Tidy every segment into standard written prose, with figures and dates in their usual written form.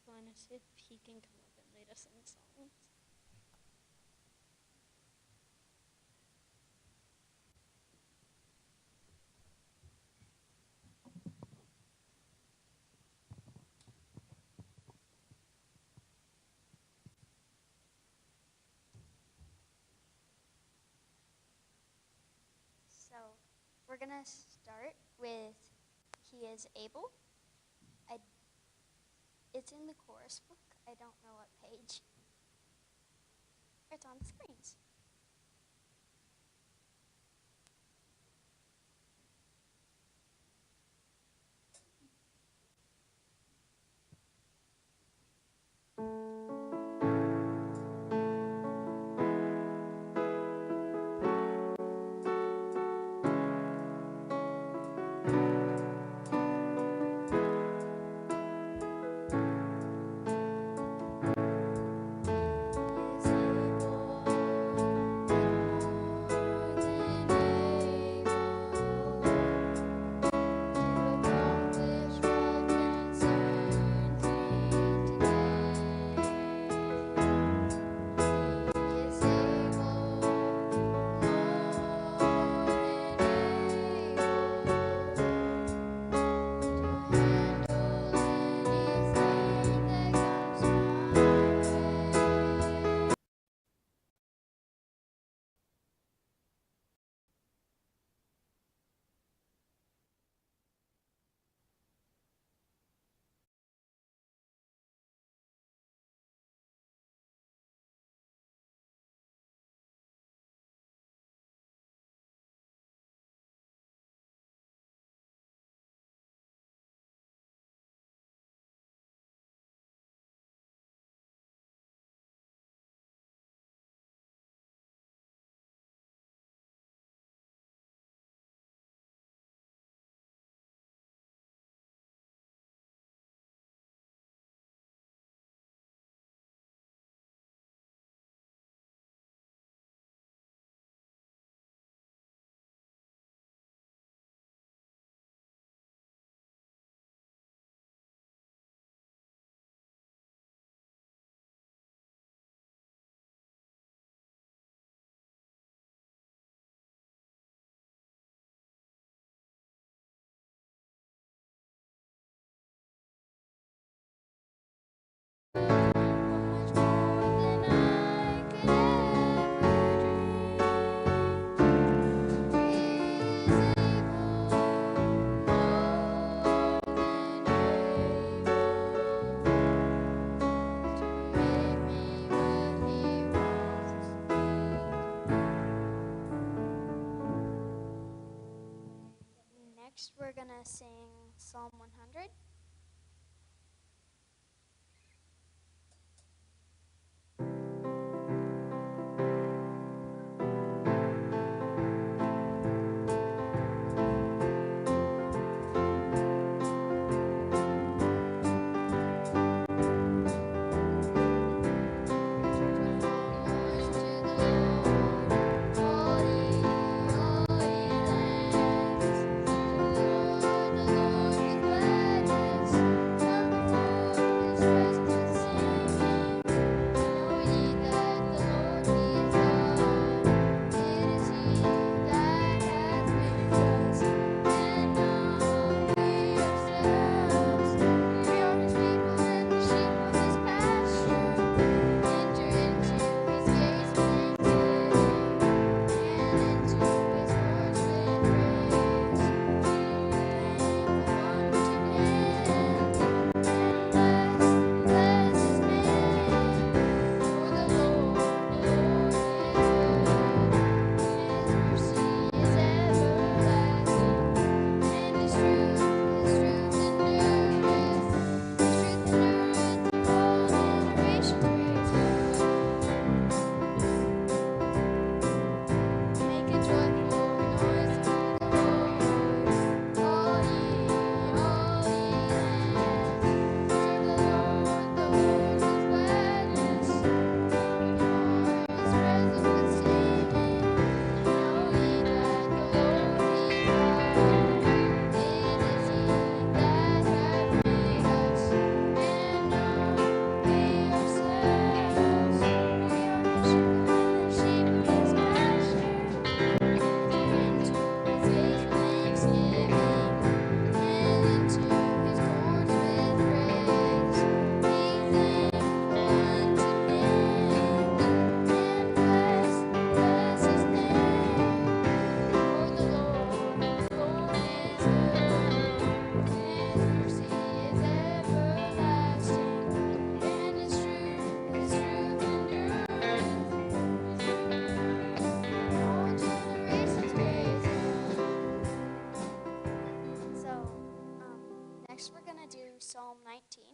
going to see if he can come up and lead us in songs. So we're going to start with He Is Able. It's in the chorus book. I don't know what page. It's on the screens. Next, we're going to sing Psalm 100. Psalm 19.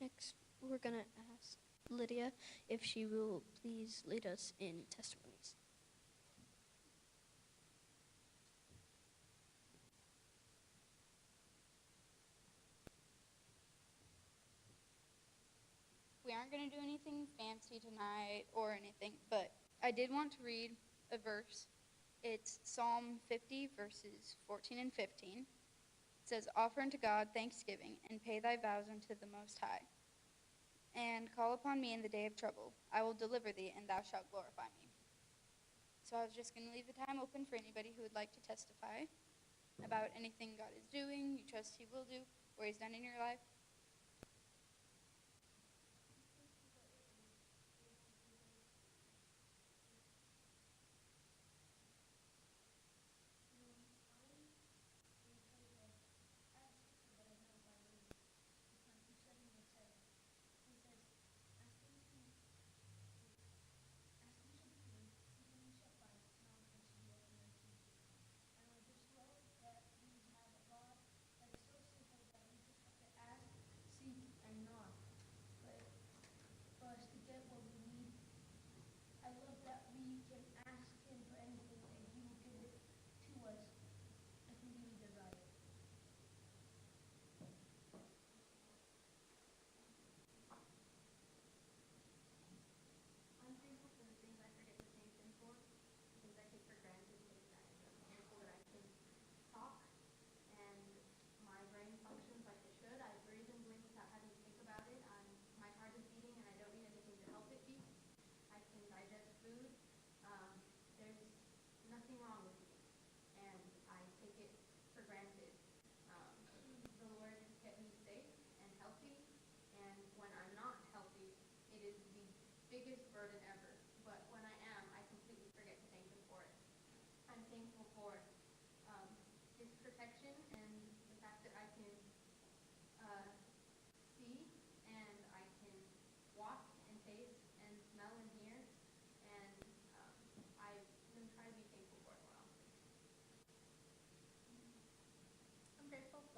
Next, we're going to ask Lydia if she will please lead us in testimonies. We aren't going to do anything fancy tonight or anything, but I did want to read a verse. It's Psalm 50, verses 14 and 15. It says, "Offer unto God thanksgiving, and pay thy vows unto the Most High. And call upon me in the day of trouble. I will deliver thee, and thou shalt glorify me." So I was just going to leave the time open for anybody who would like to testify about anything God is doing, you trust he will do, or he's done in your life.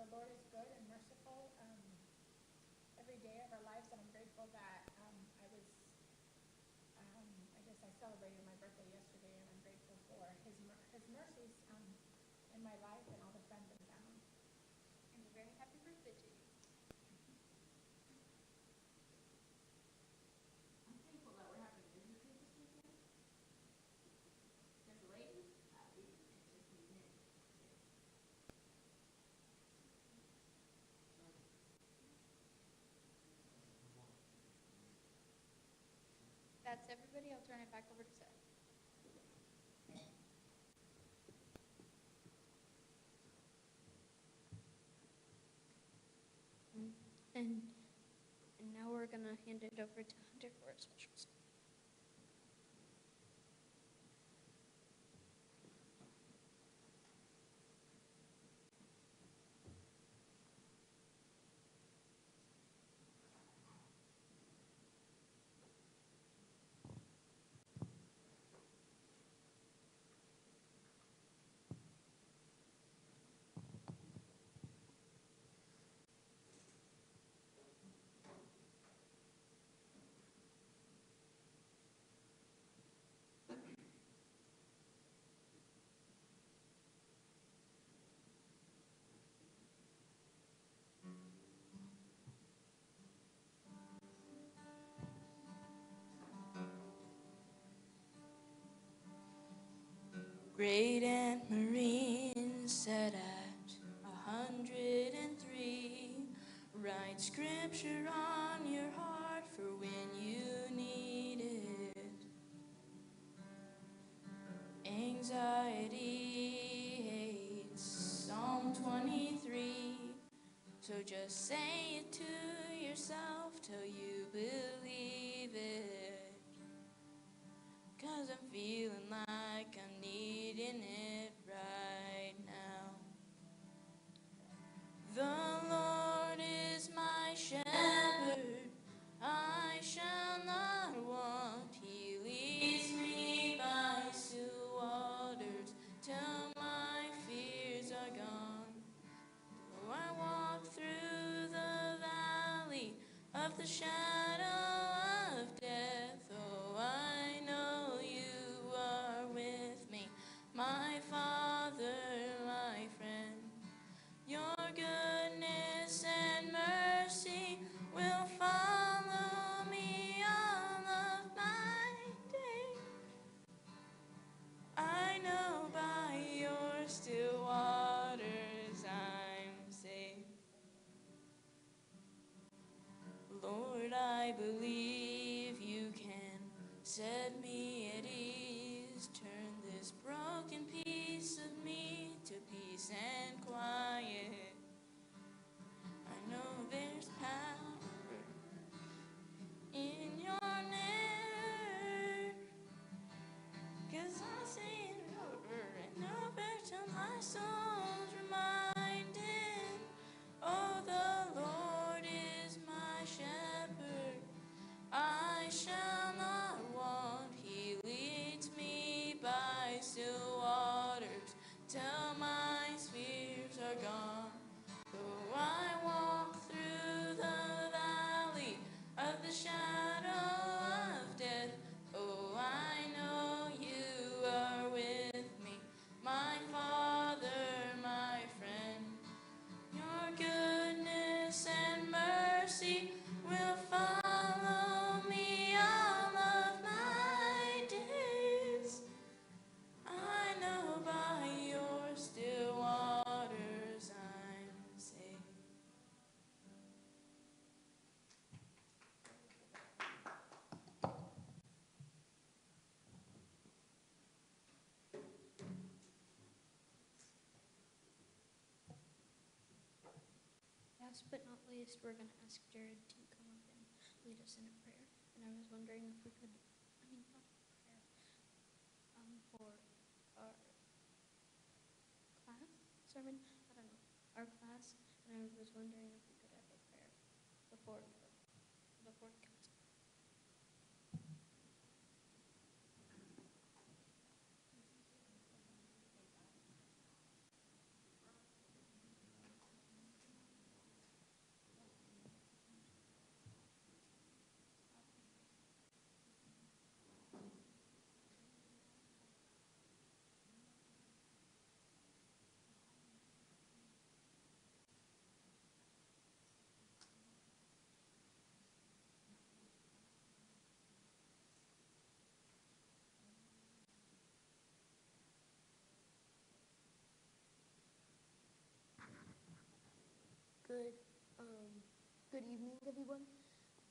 The Lord is good and merciful every day of our lives, and I'm grateful that I guess I celebrated my birthday yesterday, and I'm grateful for his mercies in my life and all the friends and family. And a very happy birthday to you. I'm thankful that we're having visitors this weekend. that's everybody. I'll turn it back over to Seth. And now we're going to hand it over to Hunter for a special song. Great Aunt Marine said at 103, write scripture on your heart for when you need it. Anxiety hates Psalm 23, so just say it to yourself till you believe it. 'Cause I'm feeling like I'm needing it right now. The Lord is my shepherd, I shall not want. He leads me by still waters till my fears are gone. Though I walk through the valley of the shadow of death, oh, I know you are with me, my Father, my friend. Your goodness and mercy will follow me all of my days. I know by your still waters I'm safe. Lord, I believe you can set me at ease. Turn this broken piece of me to peace and quiet. I know there's power in your name, 'cause I say it over and over till my soul's reminded. Oh, the Lord is my shepherd, I shall not want. He leads me by still waters till my fears are gone. Though I walk through the valley of the shadow of death, oh, I know you are with me, my Father, my friend. Your goodness and mercy will follow me all of my days. I know by your still waters I'm safe. Last but not least, we're going to ask Jared to come up and lead us in a prayer. And I was wondering if we could, not a prayer, for our class sermon. I don't know, our class. And I was wondering if we could have a prayer before council. Good evening, everyone.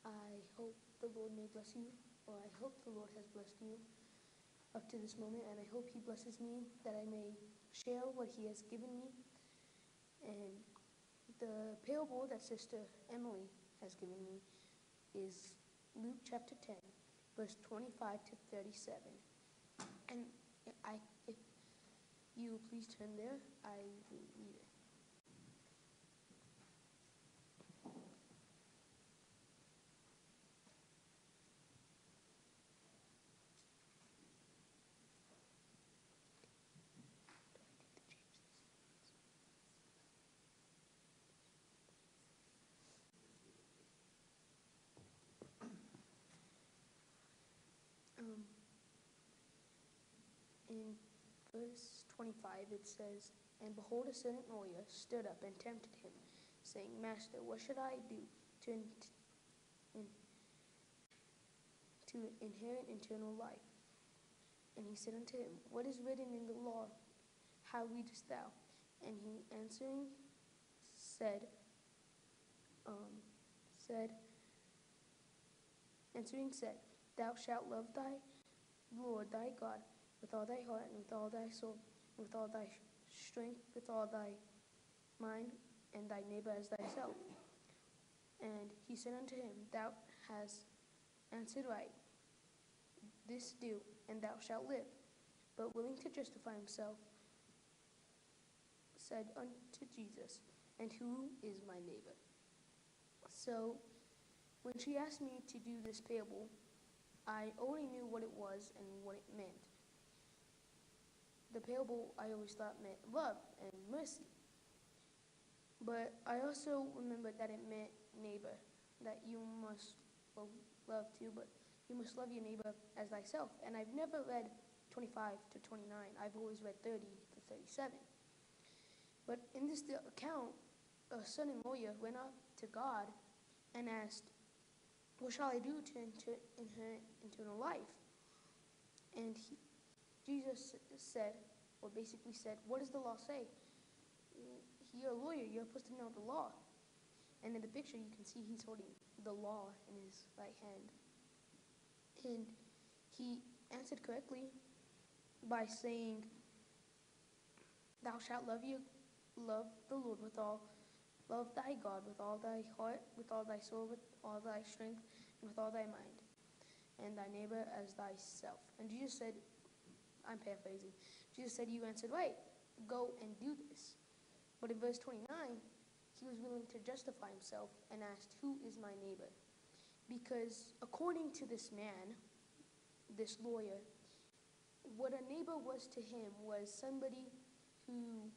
I hope the Lord may bless you or I hope the Lord has blessed you up to this moment, and I hope He blesses me that I may share what He has given me. And the parable that Sister Emily has given me is Luke chapter 10, verse 25 to 37. And if you please turn there, I will read it. In verse 25 it says, "And behold, a certain lawyer stood up and tempted him, saying, Master, what should I do to inherit eternal life? And he said unto him, What is written in the law? How readest thou? And he answering said, Thou shalt love thy Lord thy God with all thy heart, and with all thy soul, and with all thy strength, with all thy mind, and thy neighbor as thyself. And he said unto him, Thou hast answered right. This do, and thou shalt live. But willing to justify himself, said unto Jesus, And who is my neighbor? So, when she asked me to do this parable, I already knew what it was and what it meant. The parable I always thought meant love and mercy. But I also remembered that it meant neighbor, that you must love too, but you must love your neighbor as thyself. And I've never read 25 to 29. I've always read 30 to 37. But in this account, a certain lawyer went up to God and asked, What shall I do to inherit eternal life? And Jesus said, or basically said, What does the law say? You're a lawyer, you're supposed to know the law. And in the picture you can see he's holding the law in his right hand. And he answered correctly by saying, Thou shalt love the Lord with all, love thy God with all thy heart, with all thy soul, with all thy strength, and with all thy mind, and thy neighbor as thyself. And Jesus said, I'm paraphrasing, Jesus said, You answered right, go and do this. But in verse 29, he was willing to justify himself and asked, Who is my neighbor? Because according to this man, this lawyer, what a neighbor was to him was somebody who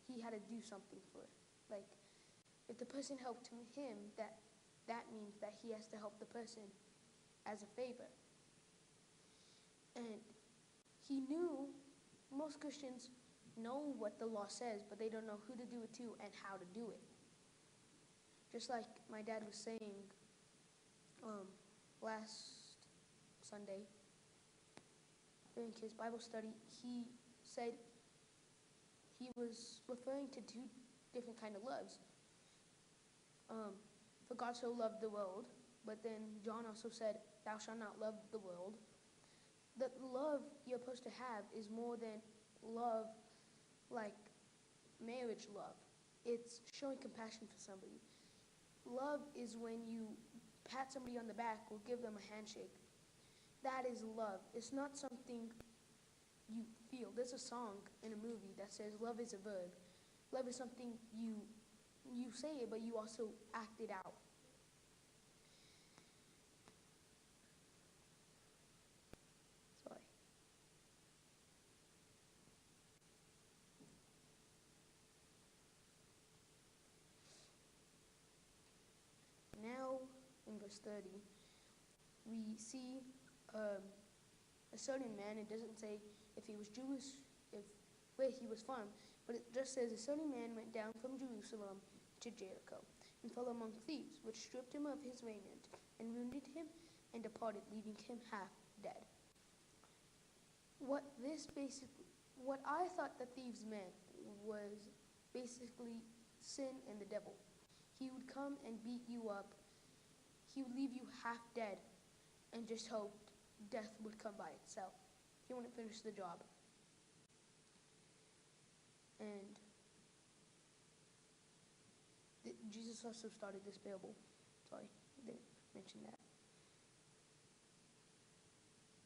he had to do something for. Like, if the person helped him, that means that he has to help the person as a favor. And he knew, most Christians know what the law says, but they don't know who to do it to and how to do it. Just like my dad was saying last Sunday during his Bible study, he said he was referring to two different kind of loves. For God so loved the world, but then John also said, Thou shalt not love the world. The love you're supposed to have is more than love like marriage love. It's showing compassion for somebody. Love is when you pat somebody on the back or give them a handshake. That is love. It's not something you feel. There's a song in a movie that says love is a verb. Love is something you say it, but you also act it out. Sorry. Now, in verse 30, we see a certain man. It doesn't say if he was Jewish, where he was from, but it just says a certain man went down from Jerusalem to Jericho and fell among thieves, which stripped him of his raiment and wounded him and departed, leaving him half dead. What I thought the thieves meant was basically sin and the devil. He would come and beat you up. he would leave you half dead and just hoped death would come by itself. He wouldn't finish the job. And Jesus also started this parable. Sorry, I didn't mention that.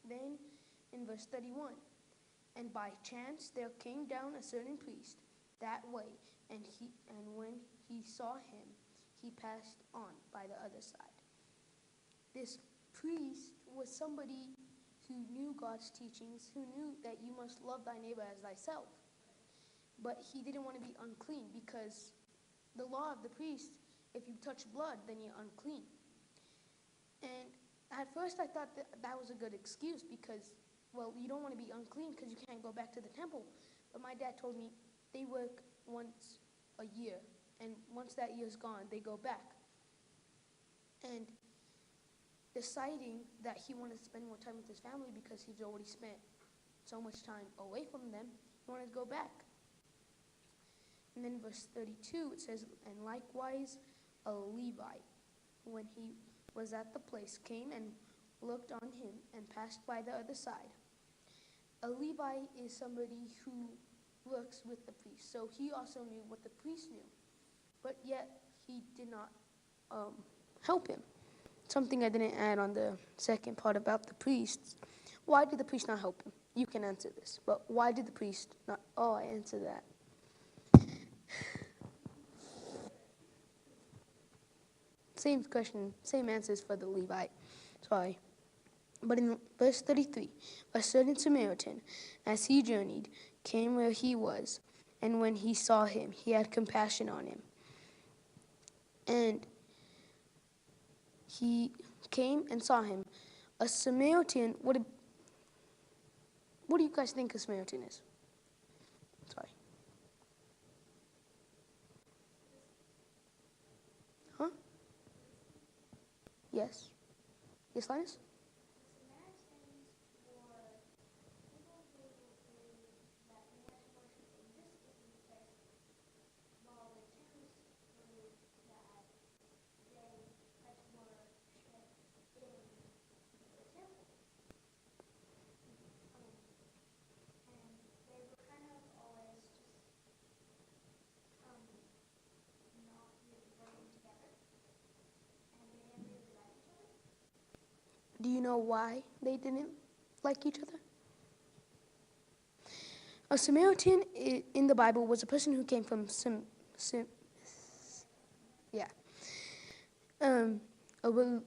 Then in verse 31, and by chance there came down a certain priest that way, and when he saw him, he passed on by the other side. This priest was somebody who knew God's teachings, who knew that you must love thy neighbor as thyself. But he didn't want to be unclean, because the law of the priest, if you touch blood, then you're unclean. And at first I thought that was a good excuse, because, well, you don't want to be unclean because you can't go back to the temple. But my dad told me they work once a year, and once that year's gone, they go back. And deciding that he wanted to spend more time with his family because he's already spent so much time away from them, he wanted to go back. And then verse 32, it says, and likewise a Levite, when he was at the place, came and looked on him and passed by the other side. A Levite is somebody who works with the priest, so he also knew what the priest knew, but yet he did not help him. Something I didn't add on the second part about the priests. Why did the priest not help him? You can answer this, but why did the priest not? Oh, I answered that. Same question, same answers for the Levite. Sorry. But in verse 33, a certain Samaritan, as he journeyed, came where he was, and when he saw him, he had compassion on him. And he came and saw him. A Samaritan, what do you guys think a Samaritan is? Sorry. Huh? Yes. Yes, Linus? Do you know why they didn't like each other? A Samaritan in the Bible was a person who came from a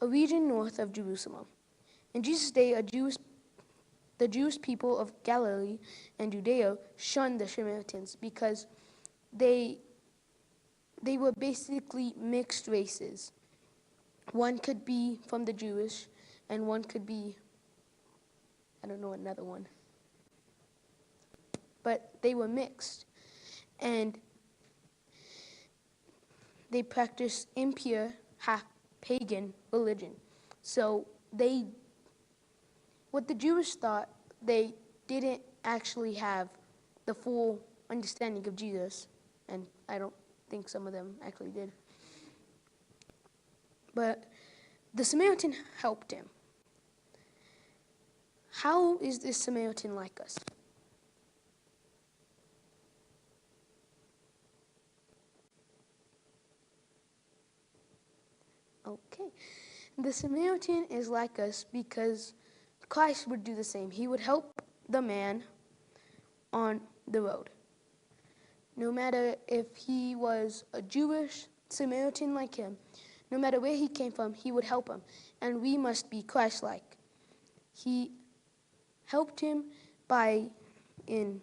region north of Jerusalem. In Jesus' day, the Jewish people of Galilee and Judea shunned the Samaritans because they were basically mixed races. One could be from the Jewish, and one could be, I don't know, another one. But they were mixed, and they practiced impure, half-pagan religion. So what the Jewish thought, they didn't actually have the full understanding of Jesus, and I don't think some of them actually did. But the Samaritan helped him. How is this Samaritan like us? Okay. The Samaritan is like us because Christ would do the same. He would help the man on the road. No matter if he was a Jewish Samaritan like him, no matter where he came from, he would help him. And we must be Christ-like. He helped him in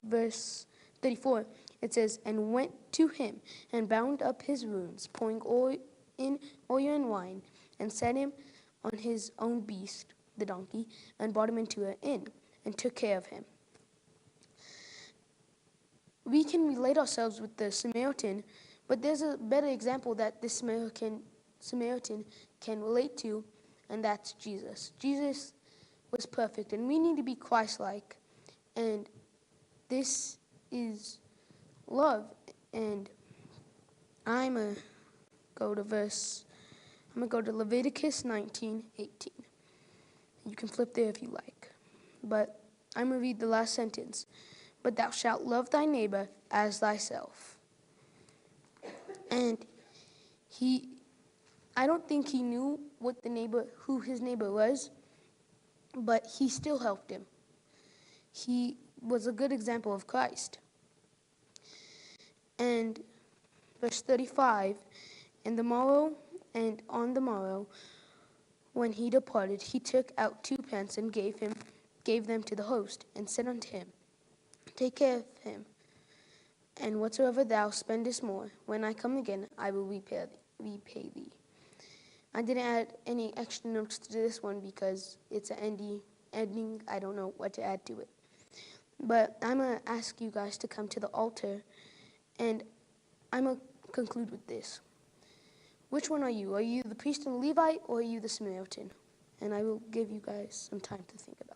verse 34, it says, and went to him and bound up his wounds, pouring oil and wine, and set him on his own beast, the donkey, and brought him into an inn, and took care of him. We can relate ourselves with the Samaritan, but there's a better example that this Samaritan can relate to, and that's Jesus. Jesus was perfect, and we need to be Christ-like, and this is love. And I'm going to go to verse I'm going to go to Leviticus 19:18. You can flip there if you like. But I'm going to read the last sentence. But thou shalt love thy neighbor as thyself. And I don't think he knew who his neighbor was, but he still helped him. He was a good example of Christ. And verse 35, and on the morrow, when he departed, he took out 2 pence and gave them to the host, and said unto him, take care of him, and whatsoever thou spendest more, when I come again, I will repay thee. I didn't add any extra notes to this one because it's an ending. I don't know what to add to it. But I'm going to ask you guys to come to the altar, and I'm going to conclude with this. Which one are you? Are you the priest and the Levite, or are you the Samaritan? And I will give you guys some time to think about it.